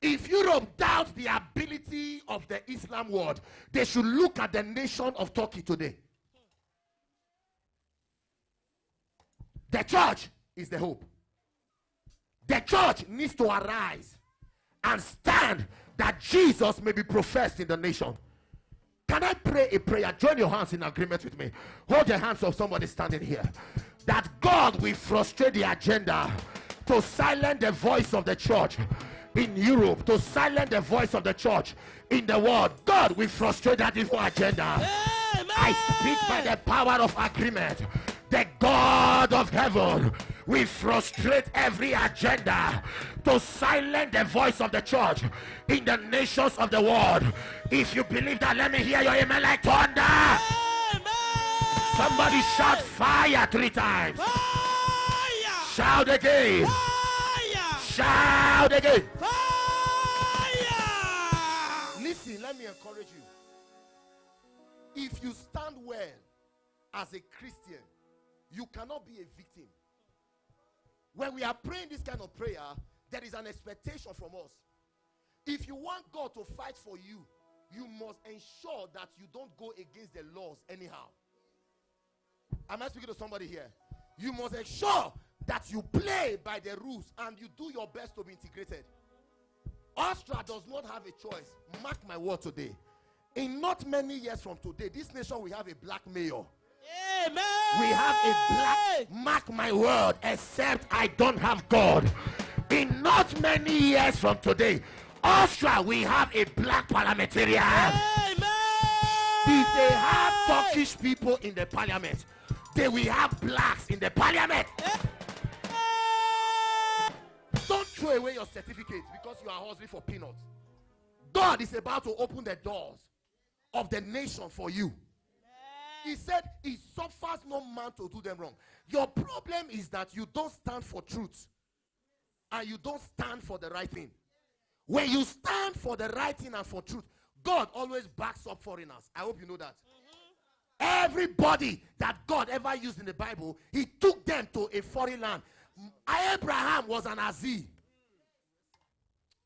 If Europe doubts the ability of the Islam world, they should look at the nation of Turkey today. The church is the hope. The church needs to arise and stand that Jesus may be professed in the nation. Can I pray a prayer? Join your hands in agreement with me. Hold the hands of somebody standing here. That God will frustrate the agenda to silence the voice of the church in Europe, to silence the voice of the church in the world. God will frustrate that evil agenda. Amen. I speak by the power of agreement. The God of heaven will frustrate every agenda to silence the voice of the church in the nations of the world. If you believe that, let me hear your amen like thunder. Amen. Somebody shout fire 3 times. Fire. Shout again. Fire. Shout again. Fire. Listen, let me encourage you. If you stand well as a Christian, you cannot be a victim. When we are praying this kind of prayer, there is an expectation from us. If you want God to fight for you, you must ensure that you don't go against the laws anyhow. Am I speaking to somebody here? You must ensure that you play by the rules and you do your best to be integrated. Austria does not have a choice. Mark my word today. In not many years from today, this nation will have a black mayor. Amen. We have a black, mark my word, except I don't have God. In not many years from today, Austria we have a black parliamentarian. Amen. If they have Turkish people in the parliament, they will have blacks in the parliament. Don't throw away your certificate because you are hustling for peanuts. God is about to open the doors of the nation for you. He said, he suffers no man to do them wrong. Your problem is that you don't stand for truth and you don't stand for the right thing. When you stand for the right thing and for truth, God always backs up foreigners. I hope you know that. Everybody that God ever used in the Bible, he took them to a foreign land. Abraham was an Azi.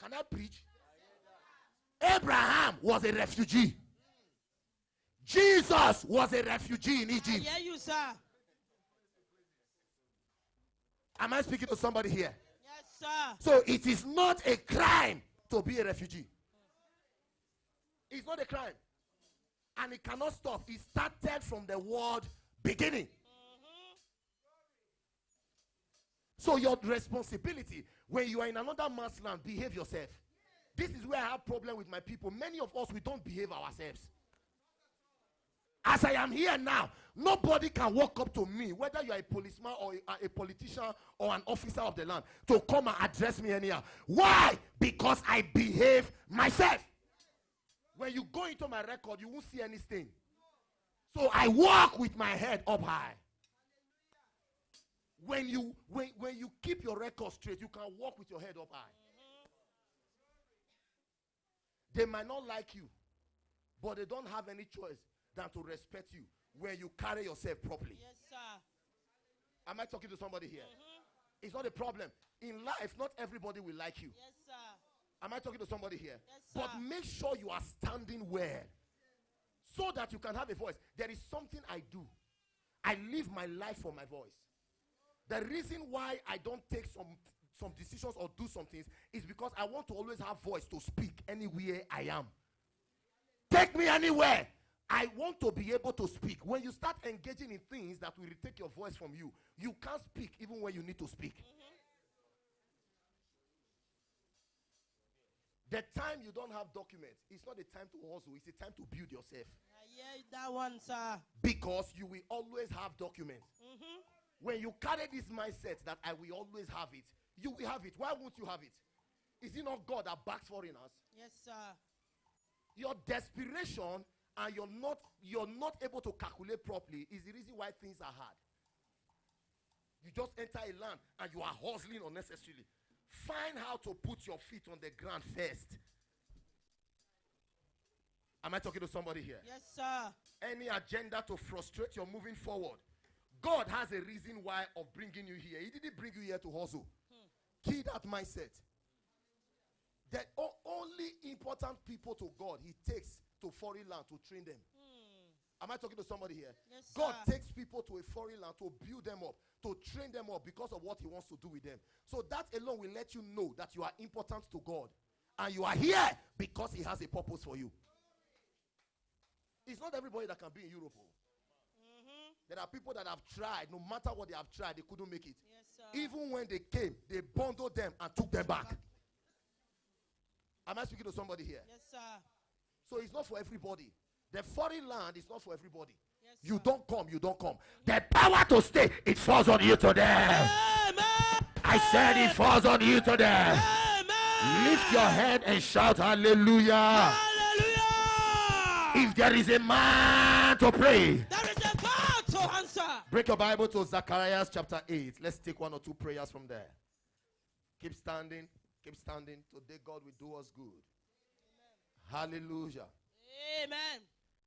Can I preach? Abraham was a refugee. Jesus was a refugee in Egypt. Yeah, you, sir. Am I speaking to somebody here? Yes, sir. So it is not a crime to be a refugee. It's not a crime. And it cannot stop. It started from the word beginning. So your responsibility, when you are in another man's land, behave yourself. This is where I have problem with my people. Many of us, we don't behave ourselves. As I am here now, nobody can walk up to me, whether you are a policeman or a politician or an officer of the land, to come and address me anyhow. Why? Because I behave myself. When you go into my record, you won't see any stain. So I walk with my head up high. When you keep your record straight, you can walk with your head up high. They might not like you, but they don't have any choice than to respect you when you carry yourself properly. Yes, sir. Am I talking to somebody here? It's not a problem. In life, not everybody will like you. Yes, sir. Am I talking to somebody here? Yes, sir. But make sure you are standing well so that you can have a voice. There is something I do. I live my life for my voice. The reason why I don't take some decisions or do some things is because I want to always have voice to speak anywhere I am. Take me anywhere. I want to be able to speak. When you start engaging in things that will take your voice from you, you can't speak even when you need to speak. The time you don't have documents, it's not a time to hustle, it's a time to build yourself. Yeah, that one, sir. Because you will always have documents. When you carry this mindset that I will always have it, you will have it. Why won't you have it? Is it not God that backs foreigners? Yes, sir. Your desperation and you're not able to calculate properly is the reason why things are hard. You just enter a land and you are hustling unnecessarily. Find how to put your feet on the ground first. Am I talking to somebody here? Yes, sir. Any agenda to frustrate your moving forward. God has a reason why of bringing you here. He didn't bring you here to hustle. Kill that mindset. That important people to God he takes to foreign land to train them. Am I talking to somebody here? Yes, God sir. takes people to a foreign land to build them up, to train them up because of what he wants to do with them. So that alone will let you know that you are important to God. And you are here because he has a purpose for you. It's not everybody that can be in Europe. There are people that have tried, no matter what they have tried, they couldn't make it. Yes, sir. Even when they came, they bundled them and took them back. Am I speaking to somebody here? Yes, sir. So it's not for everybody. The foreign land is not for everybody. Yes, You sir. don't come, you don't come. The power to stay, it falls on you today. Amen. I said it falls on you today. Amen. Lift your head and shout hallelujah. Hallelujah. If there is a man to pray, There is a God to answer. break your Bible to Zechariah chapter 8. Let's take one or two prayers from there. Keep standing. Keep standing. Today God will do us good. Hallelujah. Amen.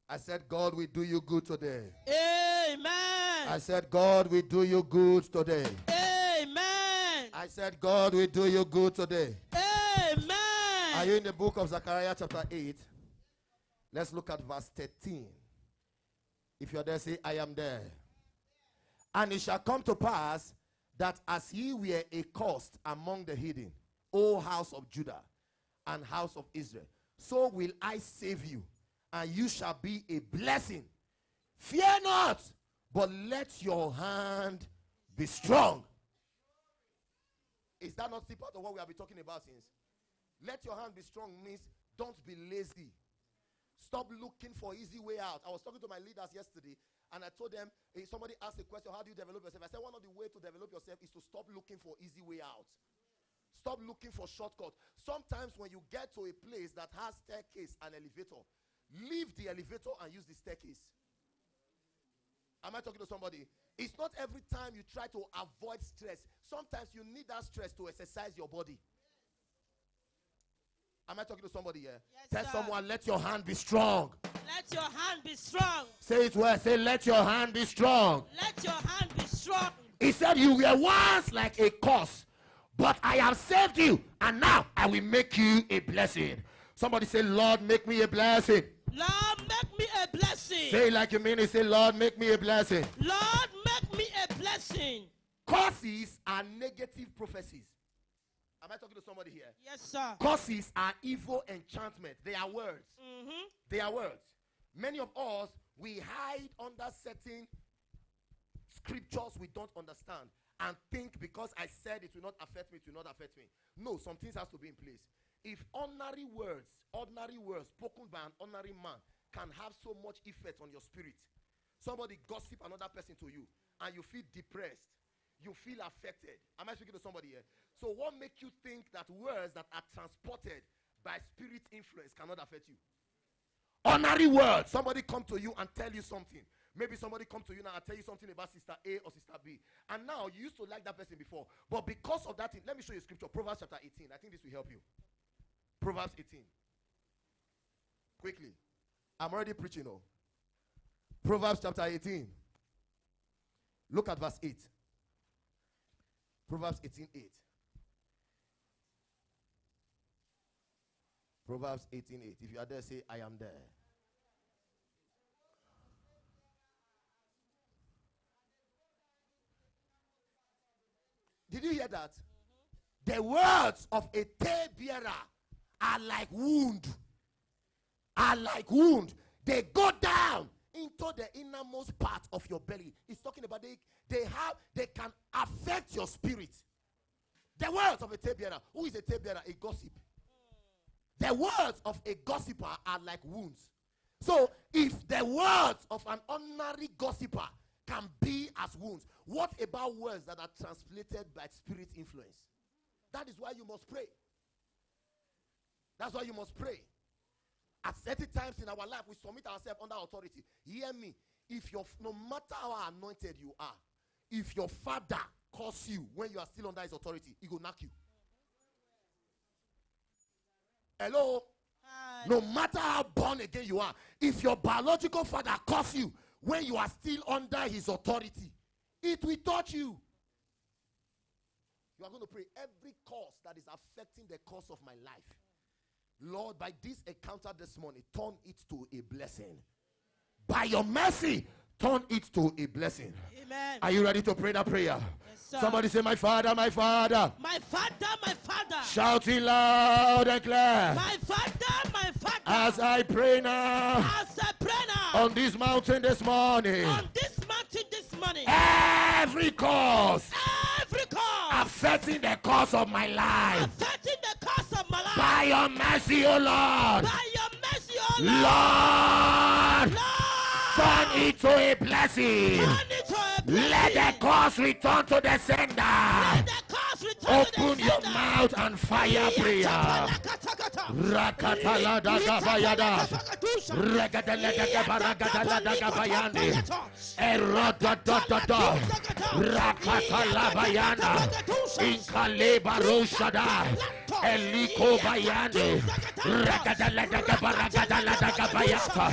I said God will do you good today. Amen. I said God will do you good today. Amen. I said God will do you good today. Amen. Are you in the book of Zechariah chapter 8? Let's look at verse 13. If you're there, say, I am there. And it shall come to pass that as ye were accursed among the heathen, O house of Judah and house of Israel, so will I save you, and you shall be a blessing. Fear not, but let your hand be strong. Is that not still part of what we have been talking about since? Let your hand be strong means don't be lazy. Stop looking for easy way out. I was talking to my leaders yesterday, and I told them, somebody asked a question, how do you develop yourself? I said, one of the ways to develop yourself is to stop looking for easy way out. Stop looking for shortcuts. Sometimes when you get to a place that has staircase and elevator, leave the elevator and use the staircase. Am I talking to somebody? It's not every time you try to avoid stress. Sometimes you need that stress to exercise your body. Am I talking to somebody here? Yes, Tell sir. someone, let your hand be strong. Let your hand be strong. Say it well. Say, let your hand be strong. Let your hand be strong. He said, you were once like a curse, but I have saved you, and now I will make you a blessing. Somebody say, Lord, make me a blessing. Lord, make me a blessing. Say it like you mean it. Say, Lord, make me a blessing. Lord, make me a blessing. Curses are negative prophecies. Am I talking to somebody here? Yes, sir. Curses are evil enchantment. They are words. Mm-hmm. They are words. Many of us, we hide under certain scriptures we don't understand and think because I said it will not affect me, it will not affect me. No, some things has to be in place. If ordinary words spoken by an ordinary man can have so much effect on your spirit, somebody gossip another person to you and you feel depressed, you feel affected. Am I speaking to somebody here? So what makes you think that words that are transported by spirit influence cannot affect you? Ordinary words. Somebody come to you and tell you something. Maybe somebody come to you now and tell you something about sister A or sister B. And now you used to like that person before. But because of that thing, let me show you a scripture. Proverbs chapter 18. I think this will help you. Proverbs 18. Quickly. I'm already preaching now. Proverbs chapter 18. Look at verse 8. Proverbs 18:8. Proverbs 18:8. If you are there, say, I am there. Did you hear that? The words of a tale bearer are like wound. Are like wound. They go down into the innermost part of your belly. It's talking about they can affect your spirit. The words of a tale bearer. Who is a tale bearer? A gossip. The words of a gossiper are like wounds. So if the words of an ordinary gossiper can be as wounds, what about words that are translated by spirit influence? That is why you must pray. That's why you must pray. At certain times in our life, we submit ourselves under authority. Hear me. No matter how anointed you are, if your father calls you when you are still under his authority, he will knock you. Hello? Hi. No matter how born again you are, if your biological father calls you when you are still under his authority, it will touch you. You are going to pray every cause that is affecting the course of my life. Lord, by this encounter this morning, turn it to a blessing. By your mercy, turn it to a blessing. Amen. Are you ready to pray that prayer? Yes, sir. Somebody say, my Father, my Father. My Father, my Father. Shout it loud and clear. My Father, my Father. As I pray now. As I pray now. On this mountain this morning. On this mountain this morning. Every cause. Every cause. Affecting the course of my life. Affecting the course of my life. By your mercy, O Lord. By your mercy, O Lord. Lord. Turn it to a blessing. Turn it to a blessing. Let the cause return to the sender. Let the cause return to the Open your sender. mouth and fire prayer. Rakatala daga bayada. Regadala daga baragadala daga bayandi. Eroda da da da. Rakatala bayanda. Inkale baroshada. Eliko bayandi. Regadala daga baragadala daga bayata.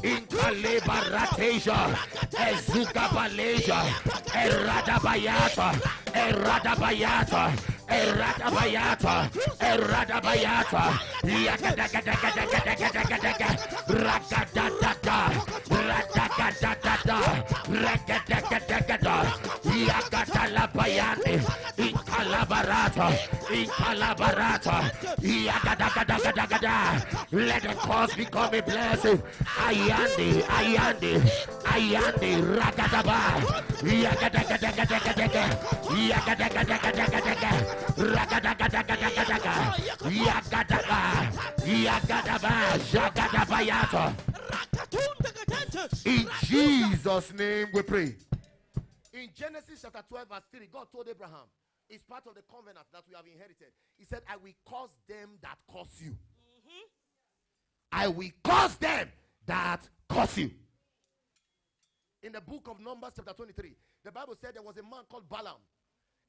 Inkale barateja. Ezuka baleja. Erada bayata. Erada bayata. Erada bayata. Erada bayata. Yakadakadakadakadakadakadaka. Rakadadada. Radakadadada. Rakadakadakada. Yakadala bayani. Inkalabarata. Inkalabarata. Yakadakadakadakada. Let the cause become a blessing. Ayandi. Ayandi. Ayandi. Rakadaba. Yakadakadakadakadaka. Yakadakadakadakadaka. Rakadakadakadakadaka. Yakadaba. Yakadaba. Yakadabayata. In Jesus' name we pray. In Genesis chapter 12 verse 3, God told Abraham, it's part of the covenant that we have inherited. He said, I will cause them that curse you. I will cause them that curse you. In the book of Numbers chapter 23, the Bible said there was a man called Balaam.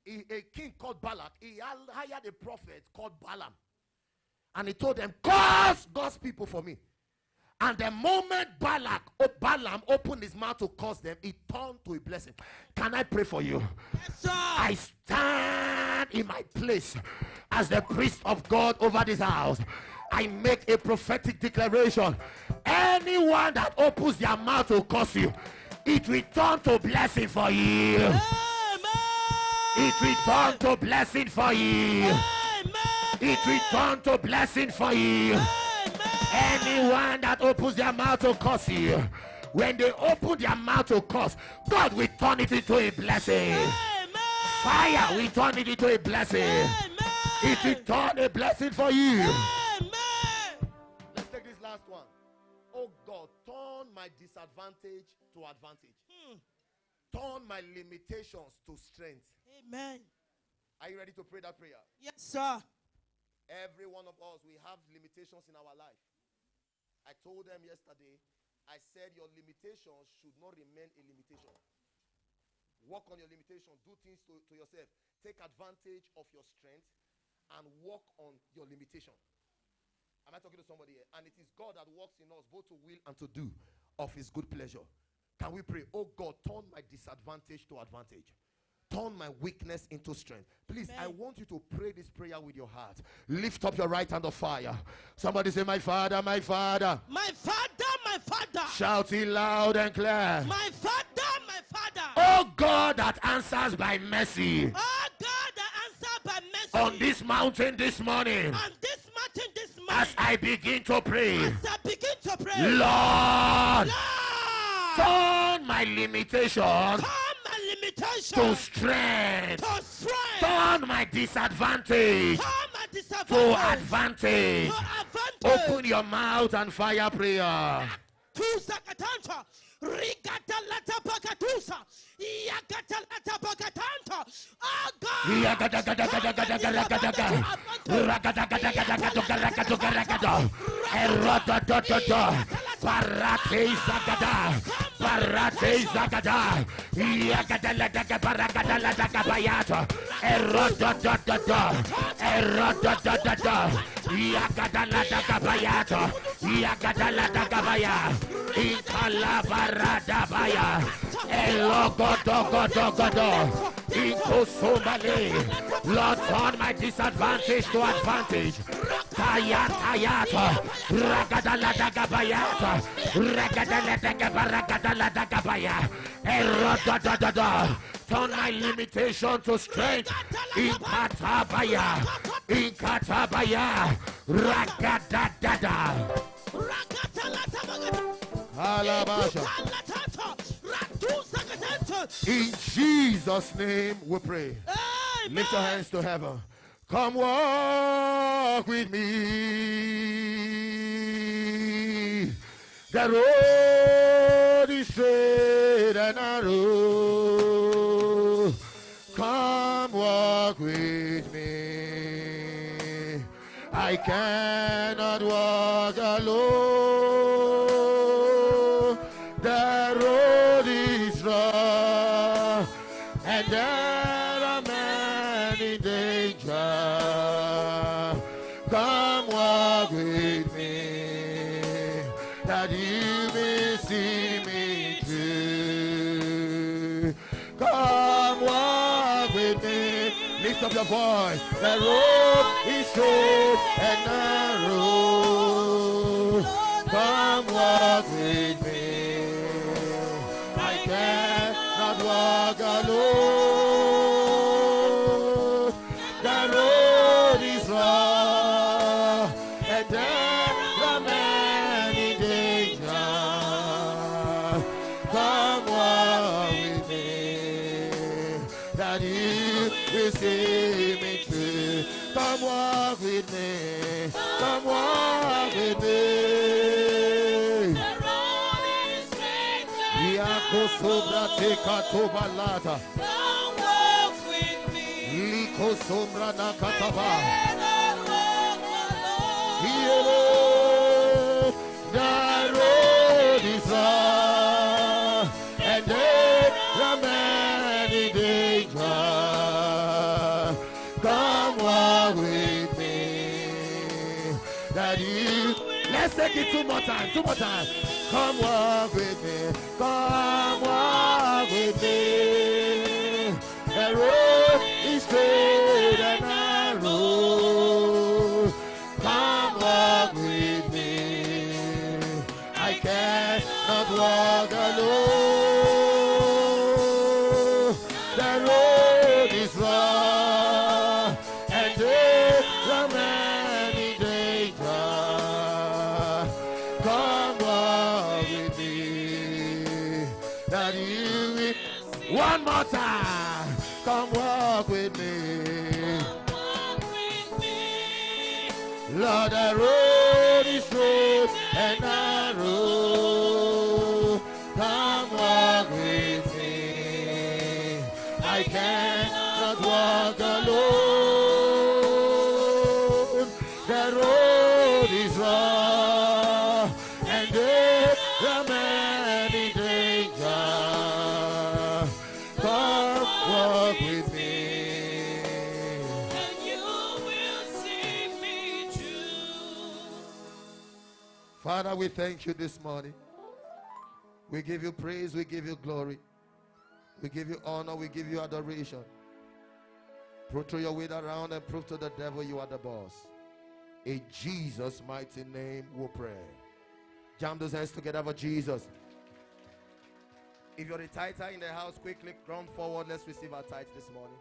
A king called Balak. He hired a prophet called Balaam. And he told them, curse God's people for me. And the moment Balaam opened his mouth to curse them, it turned to a blessing. Can I pray for you? Yes, sir. I stand in my place as the priest of God over this house. I make a prophetic declaration. Anyone that opens their mouth to curse you, it will turn to blessing for you. Amen. It will turn to blessing for you. Amen. It will turn to blessing for you. Amen. Anyone that opens their mouth to curse you, when they open their mouth to curse, God will turn it into a blessing. Amen. Fire will turn it into a blessing. Amen. It will turn a blessing for you. Amen. Let's take this last one. Oh God, turn my disadvantage to advantage. Turn my limitations to strength. Amen. Are you ready to pray that prayer? Yes, sir. Every one of us, we have limitations in our life. I told them yesterday, I said your limitations should not remain a limitation. Work on your limitation. Do things to yourself. Take advantage of your strength and work on your limitation. Am I talking to somebody here? And it is God that works in us both to will and to do of his good pleasure. Can we pray? Oh God, turn my disadvantage to advantage. Turn my weakness into strength. Please, Amen. I want you to pray this prayer with your heart. Lift up your right hand of fire. Somebody say, my Father, my Father. My Father, my Father. Shout it loud and clear. My Father, my Father. Oh God that answers by mercy. Oh God, that answer by mercy. On this mountain this morning. On this mountain this morning. As I begin to pray. As I begin to pray. Lord. Lord. Turn my limitation. Turn my limitation To strength. to strength. Turn my disadvantage Turn my disadvantage to advantage. to advantage. Open your mouth and fire prayer. Sakatanta. Rigata lata bakatusa. Yakata lata bakatanta. Oh God. Parate Zagada, Parate Zagada, Yakadalaka Paragadalaka Bayata, Erododada, Erododada, Yakadalaka Bayata, Yakadalaka Baya, Ikalabarada Baya, Elogodogodogodo, Inkosumale, Lord, turn my my disadvantage to advantage. Tayata, Ragadaladabayata, Ragadaladabaradagabaya, Erodadada. Turn my limitation to strength. Inkatabaya, Inkatabaya, Ragadadada. Alabasha. In Jesus' name we pray. Amen. Lift your hands to heaven. Come walk with me. The road is straight and narrow. Come walk with me. I cannot walk alone. The road is rough and there are many dangers. Come walk with me, that you may see me through. Come walk with me. Lift up your voice. The road is straight and narrow. Come walk with me. I cannot walk alone. The road is rough and there are many dangers. Come walk with me, that you will see me through. Come walk with me. Come walk with me. Sobra teka tobalata. Come walk with me. Liko sombra nakataba. The road is rough and there are many dangers. Come walk with me, that you. Let's take it two more times. Come walk with me. Come walk with me. The road is straight and narrow. Come walk with me. I cannot walk alone. The road is rough and there are many dangers. Come walk with me, that you will. One more time. Come walk with me. Lord, the road is straight and narrow. Come walk with me. I cannot walk alone. The road is rough and there are many dangers. Come walk with me. And you will see me through. Father, we thank you this morning. We give you praise, we give you glory. We give you honor, we give you adoration. Prove to your weight around and prove to the devil you are the boss. In Jesus' mighty name we pray. Jam those hands together for Jesus. If you're a tither in the house, quickly run forward. Let's receive our tithe this morning.